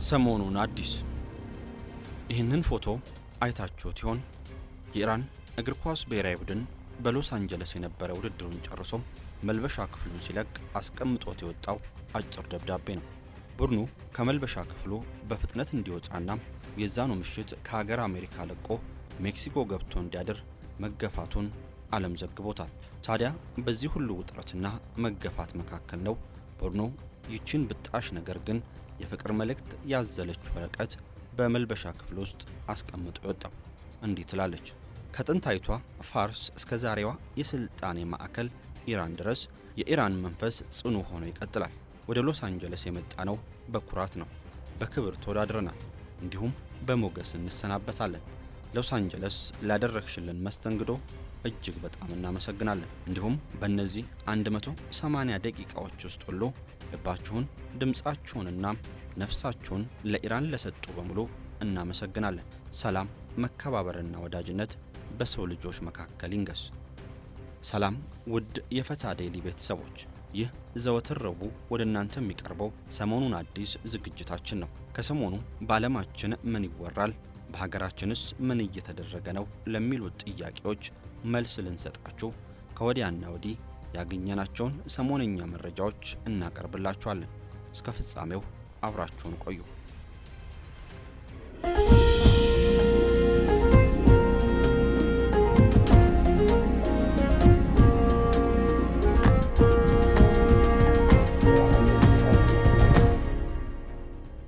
ሰሞኑን አዲስ ይህንን ፎቶ አይታችሁት ይሆን? የኢራን እግር ኳስ ብሔራዊ ቡድን በሎስ አንጀለስ የነበረ ውድድሩን ጨርሶ መልበሻ ክፍሉን ሲለቅ አስቀምጦት የወጣው አጭር ደብዳቤ ነው። ቡድኑ ከመልበሻ ክፍሉ በፍጥነት እንዲወጣና የዛኑ ምሽት ከሀገር አሜሪካ ለቆ ሜክሲኮ ገብቶ እንዲያድር መገፋቱን ዓለም ዘግቦታል። ታዲያ በዚህ ሁሉ ውጥረትና መገፋት መካከል ነው ቡድኑ ይችን ብጣሽ ነገር ግን የፍቅር መልእክት ያዘለች ወረቀት በመልበሻ ክፍል ውስጥ አስቀምጦ የወጣው። እንዲህ ትላለች: ከጥንታይቷ ፋርስ እስከ ዛሬዋ የስልጣኔ ማዕከል ኢራን ድረስ የኢራን መንፈስ ጽኑ ሆኖ ይቀጥላል። ወደ ሎስ አንጀለስ የመጣ ነው በኩራት ነው። በክብር ተወዳድረናል፣ እንዲሁም በሞገስ እንሰናበታለን። ሎስ አንጀለስ ላደረግሽልን መስተንግዶ እጅግ በጣም እናመሰግናለን። እንዲሁም በእነዚህ 180 ደቂቃዎች ውስጥ ሁሉ ልባችሁን፣ ድምጻችሁንና ነፍሳችሁን ለኢራን ለሰጡ በሙሉ እናመሰግናለን። ሰላም፣ መከባበርና ወዳጅነት በሰው ልጆች መካከል ይንገስ። ሰላም ውድ የፈታ ዴይሊ ቤተሰቦች፣ ይህ ዘወትር ረቡዕ ወደ እናንተ የሚቀርበው ሰሞኑን አዲስ ዝግጅታችን ነው። ከሰሞኑ በዓለማችን ምን ይወራል፣ በሀገራችንስ ምን እየተደረገ ነው ለሚሉት ጥያቄዎች መልስ ልንሰጣችሁ ከወዲያና ወዲህ ያገኘናቸውን ሰሞነኛ መረጃዎች እናቀርብላችኋለን። እስከ ፍጻሜው አብራችሁን ቆዩ።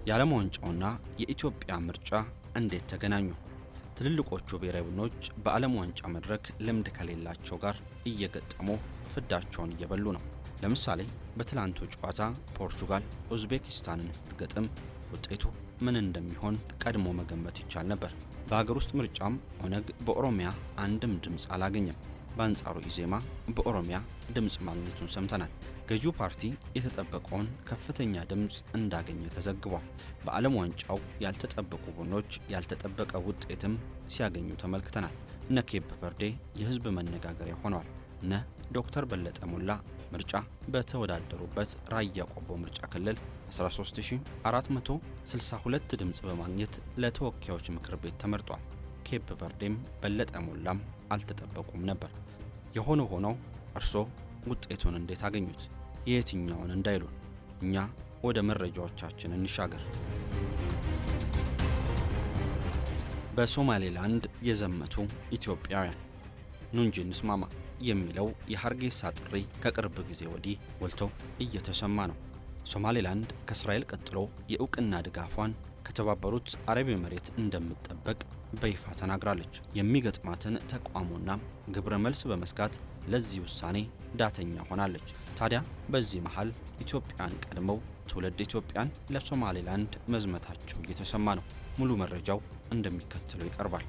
የዓለም ዋንጫውና የኢትዮጵያ ምርጫ እንዴት ተገናኙ? ትልልቆቹ ብሔራዊ ቡድኖች በዓለም ዋንጫ መድረክ ልምድ ከሌላቸው ጋር እየገጠሙ ፍዳቸውን እየበሉ ነው። ለምሳሌ በትላንቱ ጨዋታ ፖርቹጋል ኡዝቤኪስታንን ስትገጥም ውጤቱ ምን እንደሚሆን ቀድሞ መገመት ይቻል ነበር። በሀገር ውስጥ ምርጫም ኦነግ በኦሮሚያ አንድም ድምፅ አላገኘም። በአንጻሩ ኢዜማ በኦሮሚያ ድምፅ ማግኘቱን ሰምተናል። ገዢው ፓርቲ የተጠበቀውን ከፍተኛ ድምፅ እንዳገኘ ተዘግቧል። በዓለም ዋንጫው ያልተጠበቁ ቡድኖች ያልተጠበቀ ውጤትም ሲያገኙ ተመልክተናል። እነ ኬፕ ቨርዴ የህዝብ መነጋገሪያ ሆነዋል። እነ ዶክተር በለጠ ሞላ ምርጫ በተወዳደሩበት ራያ ቆቦ ምርጫ ክልል 13462 ድምፅ በማግኘት ለተወካዮች ምክር ቤት ተመርጧል። ኬፕ ቨርዴም በለጠ ሞላም አልተጠበቁም ነበር። የሆነ ሆኖ እርሶ ውጤቱን እንዴት አገኙት? የየትኛውን እንዳይሉን እኛ ወደ መረጃዎቻችን እንሻገር። በሶማሌላንድ የዘመቱ ኢትዮጵያውያን ኑ እንጂ እንስማማ የሚለው የሀርጌሳ ጥሪ ከቅርብ ጊዜ ወዲህ ጎልቶ እየተሰማ ነው። ሶማሌላንድ ከእስራኤል ቀጥሎ የእውቅና ድጋፏን ከተባበሩት አረብ ኤሚሬት እንደምትጠበቅ በይፋ ተናግራለች። የሚገጥማትን ተቋሙና ግብረ መልስ በመስጋት ለዚህ ውሳኔ ዳተኛ ሆናለች። ታዲያ በዚህ መሃል ኢትዮጵያን ቀድመው ትውልድ ኢትዮጵያን ለሶማሌላንድ መዝመታቸው እየተሰማ ነው። ሙሉ መረጃው እንደሚከተለው ይቀርባል።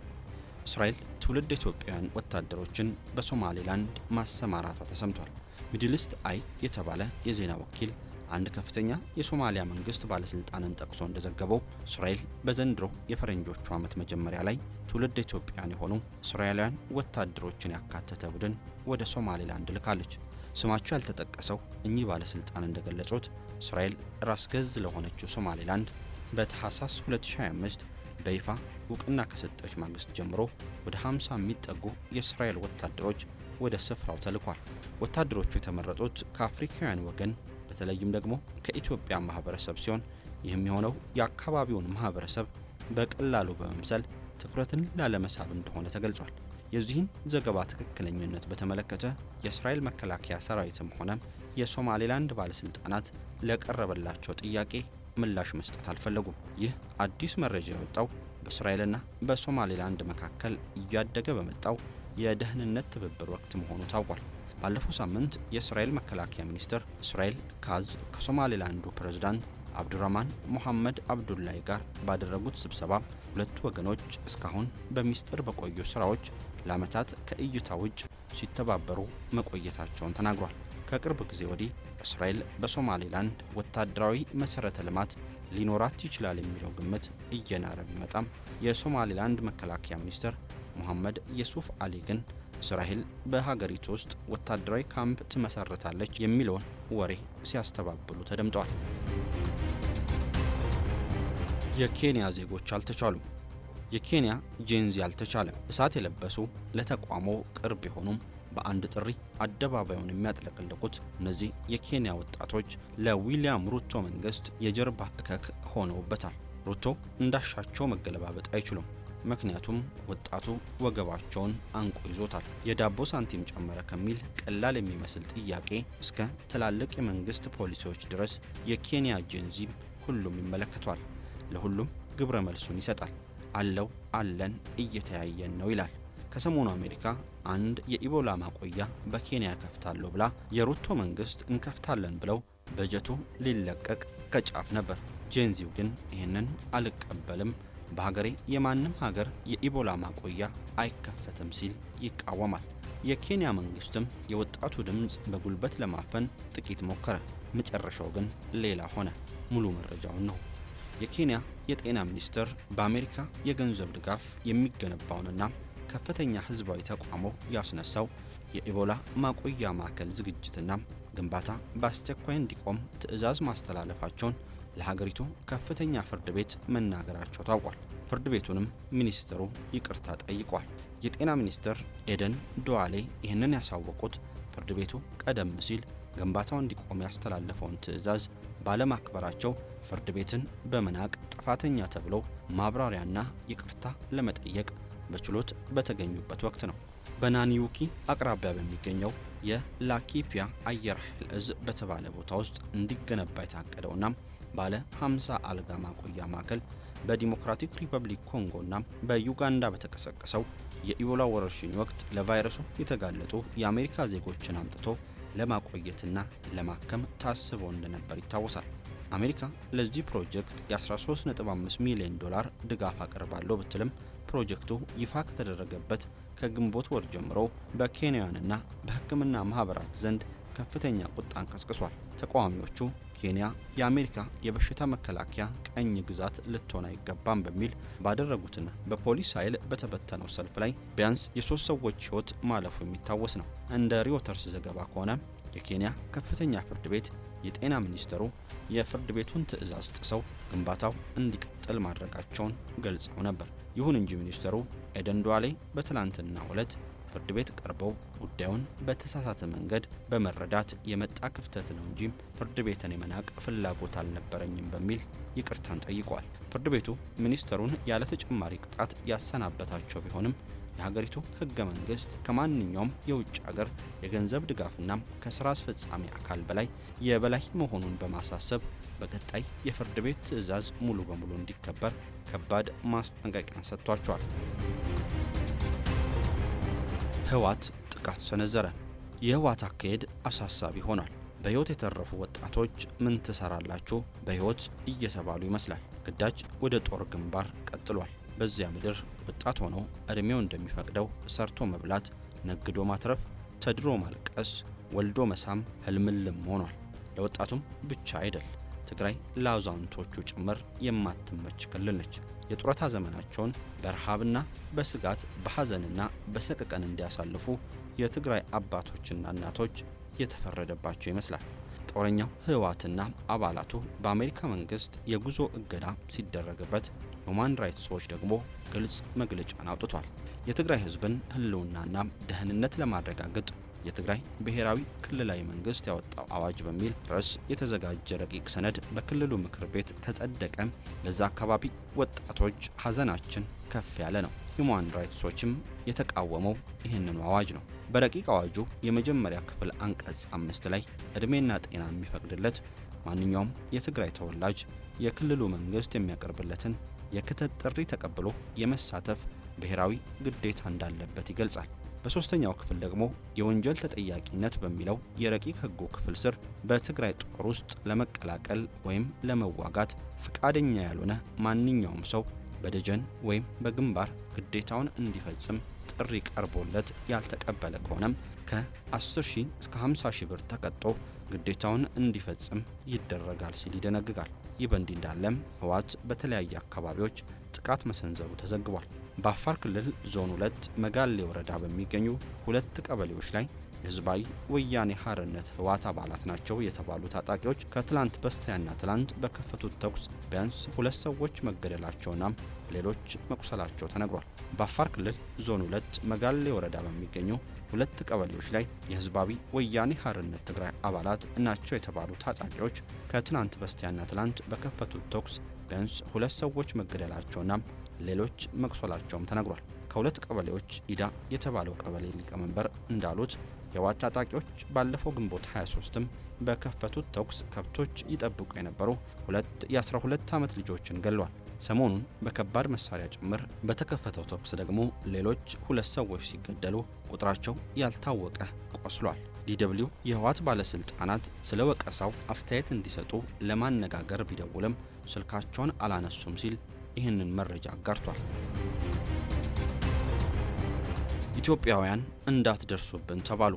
እስራኤል ትውልድ ኢትዮጵያውያን ወታደሮችን በሶማሌላንድ ማሰማራቷ ተሰምቷል። ሚድልስት አይ የተባለ የዜና ወኪል አንድ ከፍተኛ የሶማሊያ መንግስት ባለስልጣንን ጠቅሶ እንደዘገበው እስራኤል በዘንድሮ የፈረንጆቹ ዓመት መጀመሪያ ላይ ትውልድ ኢትዮጵያውያን የሆኑ እስራኤላውያን ወታደሮችን ያካተተ ቡድን ወደ ሶማሌላንድ ልካለች። ስማቸው ያልተጠቀሰው እኚህ ባለስልጣን እንደገለጹት እስራኤል ራስ ገዝ ለሆነችው ሶማሌላንድ በታህሳስ 2025 በይፋ እውቅና ከሰጠች ማግስት ጀምሮ ወደ 50 የሚጠጉ የእስራኤል ወታደሮች ወደ ስፍራው ተልኳል። ወታደሮቹ የተመረጡት ከአፍሪካውያን ወገን በተለይም ደግሞ ከኢትዮጵያ ማህበረሰብ ሲሆን ይህም የሆነው የአካባቢውን ማህበረሰብ በቀላሉ በመምሰል ትኩረትን ላለመሳብ እንደሆነ ተገልጿል። የዚህን ዘገባ ትክክለኛነት በተመለከተ የእስራኤል መከላከያ ሰራዊትም ሆነ የሶማሌላንድ ባለስልጣናት ለቀረበላቸው ጥያቄ ምላሽ መስጠት አልፈለጉም። ይህ አዲስ መረጃ የወጣው በእስራኤልና በሶማሌላንድ መካከል እያደገ በመጣው የደህንነት ትብብር ወቅት መሆኑ ታውቋል። ባለፈው ሳምንት የእስራኤል መከላከያ ሚኒስትር እስራኤል ካዝ ከሶማሌላንዱ ፕሬዝዳንት አብዱራህማን ሞሐመድ አብዱላይ ጋር ባደረጉት ስብሰባ ሁለቱ ወገኖች እስካሁን በሚስጥር በቆዩ ስራዎች ለዓመታት ከእይታ ውጭ ሲተባበሩ መቆየታቸውን ተናግሯል። ከቅርብ ጊዜ ወዲህ እስራኤል በሶማሌላንድ ወታደራዊ መሰረተ ልማት ሊኖራት ይችላል የሚለው ግምት እየናረ ቢመጣም የሶማሌላንድ መከላከያ ሚኒስትር ሙሐመድ የሱፍ አሊ ግን እስራኤል በሀገሪቱ ውስጥ ወታደራዊ ካምፕ ትመሰርታለች የሚለውን ወሬ ሲያስተባብሉ ተደምጠዋል። የኬንያ ዜጎች አልተቻሉም። የኬንያ ጄንዚ አልተቻለም። እሳት የለበሱ ለተቋሞ ቅርብ የሆኑም በአንድ ጥሪ አደባባዩን የሚያጥለቀልቁት እነዚህ የኬንያ ወጣቶች ለዊሊያም ሩቶ መንግስት የጀርባ እከክ ሆነውበታል። ሩቶ እንዳሻቸው መገለባበጥ አይችሉም። ምክንያቱም ወጣቱ ወገባቸውን አንቆ ይዞታል። የዳቦ ሳንቲም ጨመረ ከሚል ቀላል የሚመስል ጥያቄ እስከ ትላልቅ የመንግስት ፖሊሲዎች ድረስ የኬንያ ጄንዚ ሁሉም ይመለከቷል። ለሁሉም ግብረ መልሱን ይሰጣል። አለው አለን እየተያየን ነው ይላል። ከሰሞኑ አሜሪካ አንድ የኢቦላ ማቆያ በኬንያ ከፍታለሁ ብላ የሩቶ መንግስት እንከፍታለን ብለው በጀቱ ሊለቀቅ ከጫፍ ነበር። ጄንዚው ግን ይህንን አልቀበልም፣ በሀገሬ የማንም ሀገር የኢቦላ ማቆያ አይከፈትም ሲል ይቃወማል። የኬንያ መንግስትም የወጣቱ ድምፅ በጉልበት ለማፈን ጥቂት ሞከረ። መጨረሻው ግን ሌላ ሆነ። ሙሉ መረጃውን ነው። የኬንያ የጤና ሚኒስቴር በአሜሪካ የገንዘብ ድጋፍ የሚገነባውንና ከፍተኛ ህዝባዊ ተቋሞ ያስነሳው የኢቦላ ማቆያ ማዕከል ዝግጅትና ግንባታ በአስቸኳይ እንዲቆም ትዕዛዝ ማስተላለፋቸውን ለሀገሪቱ ከፍተኛ ፍርድ ቤት መናገራቸው ታውቋል። ፍርድ ቤቱንም ሚኒስትሩ ይቅርታ ጠይቋል። የጤና ሚኒስትር ኤደን ዱዋሌ ይህንን ያሳወቁት ፍርድ ቤቱ ቀደም ሲል ግንባታው እንዲቆም ያስተላለፈውን ትዕዛዝ ባለማክበራቸው ፍርድ ቤትን በመናቅ ጥፋተኛ ተብለው ማብራሪያና ይቅርታ ለመጠየቅ በችሎት በተገኙበት ወቅት ነው። በናኒዩኪ አቅራቢያ በሚገኘው የላኪፒያ አየር ኃይል እዝ በተባለ ቦታ ውስጥ እንዲገነባ የታቀደውና ባለ 50 አልጋ ማቆያ ማዕከል በዲሞክራቲክ ሪፐብሊክ ኮንጎና በዩጋንዳ በተቀሰቀሰው የኢቦላ ወረርሽኝ ወቅት ለቫይረሱ የተጋለጡ የአሜሪካ ዜጎችን አምጥቶ ለማቆየትና ለማከም ታስቦ እንደነበር ይታወሳል። አሜሪካ ለዚህ ፕሮጀክት የ13.5 ሚሊዮን ዶላር ድጋፍ አቀርባለሁ ብትልም ፕሮጀክቱ ይፋ ከተደረገበት ከግንቦት ወር ጀምሮ በኬንያውያንና በሕክምና ማህበራት ዘንድ ከፍተኛ ቁጣን ቀስቅሷል። ተቃዋሚዎቹ ኬንያ የአሜሪካ የበሽታ መከላከያ ቀኝ ግዛት ልትሆን አይገባም በሚል ባደረጉትና በፖሊስ ኃይል በተበተነው ሰልፍ ላይ ቢያንስ የ3 ሰዎች ሕይወት ማለፉ የሚታወስ ነው። እንደ ሪዮተርስ ዘገባ ከሆነ የኬንያ ከፍተኛ ፍርድ ቤት የጤና ሚኒስትሩ የፍርድ ቤቱን ትዕዛዝ ጥሰው ግንባታው እንዲቀጥል ማድረጋቸውን ገልጸው ነበር። ይሁን እንጂ ሚኒስትሩ ኤደን ዱዋሌ በትላንትናው ዕለት ፍርድ ቤት ቀርበው ጉዳዩን በተሳሳተ መንገድ በመረዳት የመጣ ክፍተት ነው እንጂ ፍርድ ቤትን የመናቅ ፍላጎት አልነበረኝም በሚል ይቅርታን ጠይቀዋል። ፍርድ ቤቱ ሚኒስትሩን ያለ ተጨማሪ ቅጣት ያሰናበታቸው ቢሆንም የሀገሪቱ ሕገ መንግስት ከማንኛውም የውጭ ሀገር የገንዘብ ድጋፍና ከስራ አስፈጻሚ አካል በላይ የበላይ መሆኑን በማሳሰብ በቀጣይ የፍርድ ቤት ትዕዛዝ ሙሉ በሙሉ እንዲከበር ከባድ ማስጠንቀቂያን ሰጥቷቸዋል። ህወሓት ጥቃት ሰነዘረ። የህወሓት አካሄድ አሳሳቢ ሆኗል። በህይወት የተረፉ ወጣቶች ምን ትሰራላችሁ በህይወት እየተባሉ ይመስላል። ግዳጅ ወደ ጦር ግንባር ቀጥሏል። በዚያ ምድር ወጣት ሆኖ እድሜው እንደሚፈቅደው ሰርቶ መብላት፣ ነግዶ ማትረፍ፣ ተድሮ ማልቀስ፣ ወልዶ መሳም ህልምልም ሆኗል። ለወጣቱም ብቻ አይደል፣ ትግራይ ለአዛውንቶቹ ጭምር የማትመች ክልል ነች። የጡረታ ዘመናቸውን በረሃብና በስጋት በሐዘንና በሰቀቀን እንዲያሳልፉ የትግራይ አባቶችና እናቶች የተፈረደባቸው ይመስላል። ጦረኛው ህወሓትና አባላቱ በአሜሪካ መንግስት የጉዞ እገዳ ሲደረግበት ሁማን ራይትስ ዎች ደግሞ ግልጽ መግለጫን አውጥቷል። የትግራይ ህዝብን ህልውናና ደህንነት ለማረጋገጥ የትግራይ ብሔራዊ ክልላዊ መንግስት ያወጣው አዋጅ በሚል ርዕስ የተዘጋጀ ረቂቅ ሰነድ በክልሉ ምክር ቤት ከጸደቀ ለዛ አካባቢ ወጣቶች ሀዘናችን ከፍ ያለ ነው። ሁማን ራይትስ ዎችም የተቃወመው ይህንኑ አዋጅ ነው። በረቂቅ አዋጁ የመጀመሪያ ክፍል አንቀጽ 5 ላይ እድሜና ጤና የሚፈቅድለት ማንኛውም የትግራይ ተወላጅ የክልሉ መንግስት የሚያቀርብለትን የክተት ጥሪ ተቀብሎ የመሳተፍ ብሔራዊ ግዴታ እንዳለበት ይገልጻል። በሶስተኛው ክፍል ደግሞ የወንጀል ተጠያቂነት በሚለው የረቂቅ ህጉ ክፍል ስር በትግራይ ጦር ውስጥ ለመቀላቀል ወይም ለመዋጋት ፈቃደኛ ያልሆነ ማንኛውም ሰው በደጀን ወይም በግንባር ግዴታውን እንዲፈጽም ጥሪ ቀርቦለት ያልተቀበለ ከሆነም ከ10,000 እስከ 50,000 ብር ተቀጦ ግዴታውን እንዲፈጽም ይደረጋል ሲል ይደነግጋል። ይህ በእንዲህ እንዳለም ህወሓት በተለያየ አካባቢዎች ጥቃት መሰንዘሩ ተዘግቧል። በአፋር ክልል ዞን 2 መጋሌ ወረዳ በሚገኙ 2 ቀበሌዎች ላይ የህዝባዊ ወያኔ ሓርነት ህወሓት አባላት ናቸው የተባሉ ታጣቂዎች ከትላንት በስቲያና ትላንት በከፈቱት ተኩስ ቢያንስ 2 ሰዎች መገደላቸውና ሌሎች መቁሰላቸው ተነግሯል። በአፋር ክልል ዞን 2 መጋሌ ወረዳ በሚገኙ 2 ቀበሌዎች ላይ የህዝባዊ ወያኔ ሓርነት ትግራይ አባላት ናቸው የተባሉ ታጣቂዎች ከትናንት በስቲያና ትላንት በከፈቱት ተኩስ ቢያንስ 2 ሰዎች መገደላቸውና ሌሎች መቁሰላቸውም ተነግሯል። ከ2 ቀበሌዎች ኢዳ የተባለው ቀበሌ ሊቀመንበር እንዳሉት የህወሓት ታጣቂዎች ባለፈው ግንቦት 23ም በከፈቱት ተኩስ ከብቶች ይጠብቁ የነበሩ 2 የ12 ዓመት ልጆችን ገድለዋል። ሰሞኑን በከባድ መሳሪያ ጭምር በተከፈተው ተኩስ ደግሞ ሌሎች 2 ሰዎች ሲገደሉ ቁጥራቸው ያልታወቀ ቆስሏል። ዲደብሊው የህወሓት ባለስልጣናት ስለ ወቀሳው አስተያየት እንዲሰጡ ለማነጋገር ቢደውልም ስልካቸውን አላነሱም ሲል ይህንን መረጃ አጋርቷል። ኢትዮጵያውያን እንዳትደርሱብን ተባሉ።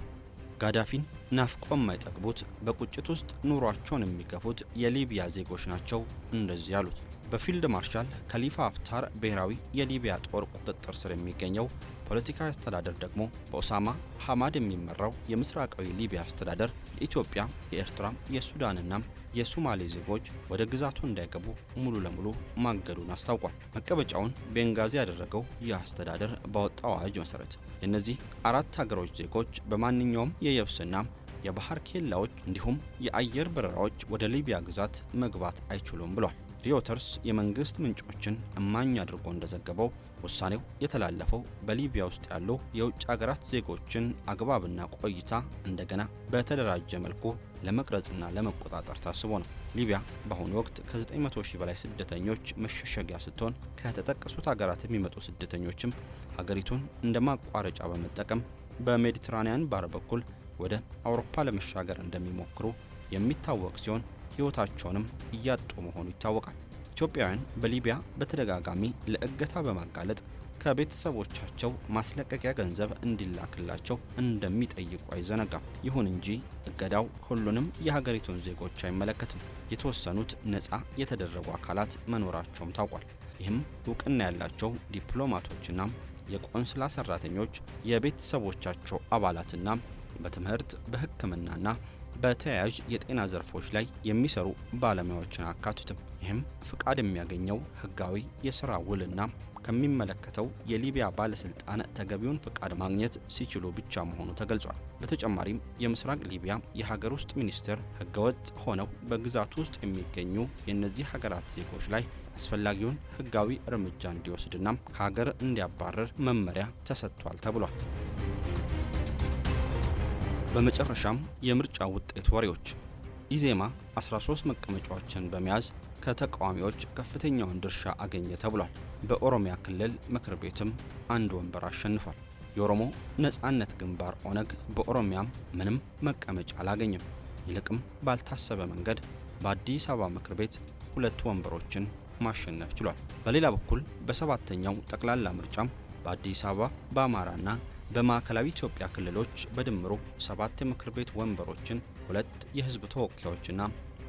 ጋዳፊን ናፍቆ የማይጠግቡት በቁጭት ውስጥ ኑሯቸውን የሚገፉት የሊቢያ ዜጎች ናቸው እንደዚህ ያሉት። በፊልድ ማርሻል ከሊፋ ሀፍታር ብሔራዊ የሊቢያ ጦር ቁጥጥር ስር የሚገኘው ፖለቲካዊ አስተዳደር ደግሞ በኦሳማ ሐማድ የሚመራው የምስራቃዊ ሊቢያ አስተዳደር የኢትዮጵያ፣ የኤርትራ፣ የሱዳንና የሶማሌ ዜጎች ወደ ግዛቱ እንዳይገቡ ሙሉ ለሙሉ ማገዱን አስታውቋል። መቀመጫውን ቤንጋዚ ያደረገው ይህ አስተዳደር ባወጣው አዋጅ መሰረት የእነዚህ 4 ሀገሮች ዜጎች በማንኛውም የየብስና የባህር ኬላዎች እንዲሁም የአየር በረራዎች ወደ ሊቢያ ግዛት መግባት አይችሉም ብሏል። ሪዮተርስ የመንግስት ምንጮችን እማኝ አድርጎ እንደዘገበው ውሳኔው የተላለፈው በሊቢያ ውስጥ ያሉ የውጭ ሀገራት ዜጎችን አግባብና ቆይታ እንደገና በተደራጀ መልኩ ለመቅረጽና ለመቆጣጠር ታስቦ ነው። ሊቢያ በአሁኑ ወቅት ከ900 ሺህ በላይ ስደተኞች መሸሸጊያ ስትሆን ከተጠቀሱት ሀገራት የሚመጡ ስደተኞችም ሀገሪቱን እንደ ማቋረጫ በመጠቀም በሜዲትራኒያን ባህር በኩል ወደ አውሮፓ ለመሻገር እንደሚሞክሩ የሚታወቅ ሲሆን ሕይወታቸውንም እያጡ መሆኑ ይታወቃል። ኢትዮጵያውያን በሊቢያ በተደጋጋሚ ለእገታ በማጋለጥ ከቤተሰቦቻቸው ማስለቀቂያ ገንዘብ እንዲላክላቸው እንደሚጠይቁ አይዘነጋም። ይሁን እንጂ እገዳው ሁሉንም የሀገሪቱን ዜጎች አይመለከትም። የተወሰኑት ነፃ የተደረጉ አካላት መኖራቸውም ታውቋል። ይህም እውቅና ያላቸው ዲፕሎማቶችና የቆንስላ ሰራተኞች፣ የቤተሰቦቻቸው አባላትና በትምህርት በሕክምናና በተያያዥ የጤና ዘርፎች ላይ የሚሰሩ ባለሙያዎችን አካትትም። ይህም ፍቃድ የሚያገኘው ህጋዊ የሥራ ውልና ከሚመለከተው የሊቢያ ባለስልጣን ተገቢውን ፍቃድ ማግኘት ሲችሉ ብቻ መሆኑ ተገልጿል። በተጨማሪም የምስራቅ ሊቢያ የሀገር ውስጥ ሚኒስቴር ህገወጥ ሆነው በግዛቱ ውስጥ የሚገኙ የእነዚህ ሀገራት ዜጎች ላይ አስፈላጊውን ህጋዊ እርምጃ እንዲወስድና ከሀገር እንዲያባረር መመሪያ ተሰጥቷል ተብሏል። በመጨረሻም የምርጫ ውጤት ወሬዎች። ኢዜማ 13 መቀመጫዎችን በመያዝ ከተቃዋሚዎች ከፍተኛውን ድርሻ አገኘ ተብሏል። በኦሮሚያ ክልል ምክር ቤትም 1 ወንበር አሸንፏል። የኦሮሞ ነጻነት ግንባር ኦነግ በኦሮሚያም ምንም መቀመጫ አላገኘም። ይልቅም ባልታሰበ መንገድ በአዲስ አበባ ምክር ቤት 2 ወንበሮችን ማሸነፍ ችሏል። በሌላ በኩል በ7ኛው ጠቅላላ ምርጫም በአዲስ አበባ በአማራና በማዕከላዊ ኢትዮጵያ ክልሎች በድምሩ 7 የምክር ቤት ወንበሮችን 2 የህዝብ ተወካዮችና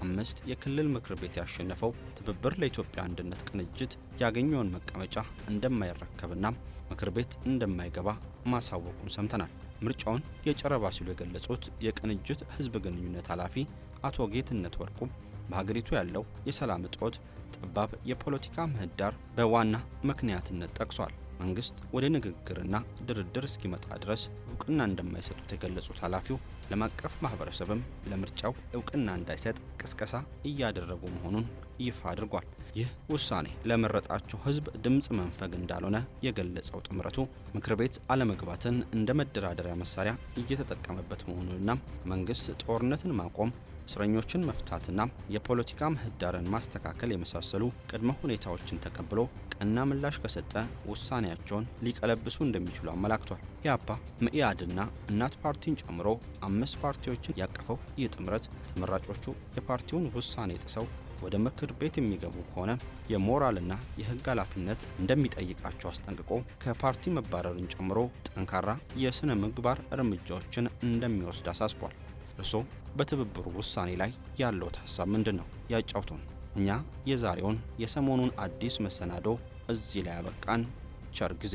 5 የክልል ምክር ቤት ያሸነፈው ትብብር ለኢትዮጵያ አንድነት ቅንጅት ያገኘውን መቀመጫ እንደማይረከብና ምክር ቤት እንደማይገባ ማሳወቁን ሰምተናል። ምርጫውን የጨረባ ሲሉ የገለጹት የቅንጅት ህዝብ ግንኙነት ኃላፊ አቶ ጌትነት ወርቁ በሀገሪቱ ያለው የሰላም እጦት፣ ጠባብ የፖለቲካ ምህዳር በዋና ምክንያትነት ጠቅሷል። መንግስት ወደ ንግግርና ድርድር እስኪመጣ ድረስ እውቅና እንደማይሰጡት የገለጹት ኃላፊው ዓለም አቀፍ ማህበረሰብም ለምርጫው እውቅና እንዳይሰጥ ቅስቀሳ እያደረጉ መሆኑን ይፋ አድርጓል። ይህ ውሳኔ ለመረጣቸው ህዝብ ድምጽ መንፈግ እንዳልሆነ የገለጸው ጥምረቱ ምክር ቤት አለመግባትን እንደ መደራደሪያ መሳሪያ እየተጠቀመበት መሆኑንና መንግስት ጦርነትን ማቆም፣ እስረኞችን መፍታትና የፖለቲካ ምህዳርን ማስተካከል የመሳሰሉ ቅድመ ሁኔታዎችን ተቀብሎ ቀና ምላሽ ከሰጠ ውሳኔያቸውን ሊቀለብሱ እንደሚችሉ አመላክቷል። ኢህአፓ፣ መኢአድና እናት ፓርቲን ጨምሮ 5 ፓርቲዎችን ያቀፈው ይህ ጥምረት ተመራጮቹ የፓርቲውን ውሳኔ ጥሰው ወደ ምክር ቤት የሚገቡ ከሆነ የሞራልና የህግ ኃላፊነት እንደሚጠይቃቸው አስጠንቅቆ ከፓርቲ መባረርን ጨምሮ ጠንካራ የስነ ምግባር እርምጃዎችን እንደሚወስድ አሳስቧል። እርስዎ በትብብሩ ውሳኔ ላይ ያለው ሀሳብ ምንድን ነው? ያጫውቱን። እኛ የዛሬውን የሰሞኑን አዲስ መሰናዶ እዚህ ላይ ያበቃን። ቸር ጊዜ